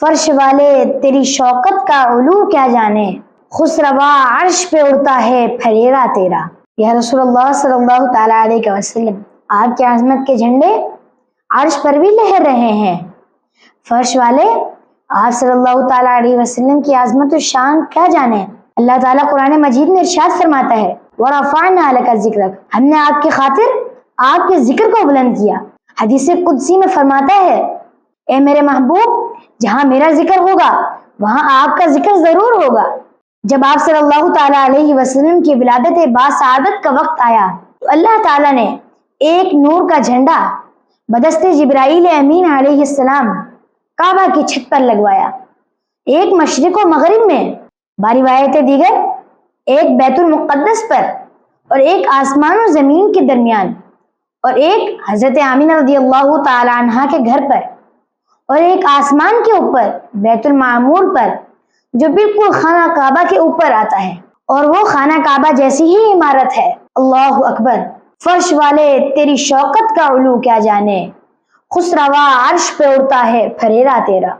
فرش والے تیری شوکت کا علو کیا جانے، خسروا عرش پہ اڑتا ہے پھریرا تیرا۔ یا رسول اللہ صلی اللہ تعالیٰ علیہ وسلم، آپ کی عظمت کے جھنڈے عرش پر بھی لہر رہے ہیں۔ فرش والے آپ صلی اللہ تعالیٰ علیہ وسلم کی عظمت و شان کیا جانے۔ اللہ تعالیٰ قرآن مجید میں ارشاد فرماتا ہے وَرَفَعْنَا لَكَ ذِكْرَكَ، ہم نے آپ کی خاطر آپ کے ذکر کو بلند کیا۔ حدیث قدسی میں فرماتا ہے اے میرے محبوب، جہاں میرا ذکر ہوگا وہاں آپ کا ذکر ضرور ہوگا۔ جب آپ صلی اللہ تعالیٰ علیہ وسلم کی ولادت باسعادت کا وقت آیا تو اللہ تعالیٰ نے ایک نور کا جھنڈا بدست جبرائیل امین علیہ السلام کعبہ کی چھت پر لگوایا، ایک مشرق و مغرب میں، باروایت دیگر ایک بیت المقدس پر، اور ایک آسمان و زمین کے درمیان، اور ایک حضرت آمینہ رضی اللہ تعالی عنہا کے گھر پر، اور ایک آسمان کے اوپر بیت المعمور پر جو بالکل خانہ کعبہ کے اوپر آتا ہے، اور وہ خانہ کعبہ جیسی ہی عمارت ہے۔ اللہ اکبر۔ فرش والے تیری شوکت کا علو کیا جانے، خسروا عرش پہ اڑتا ہے پھریرا تیرا۔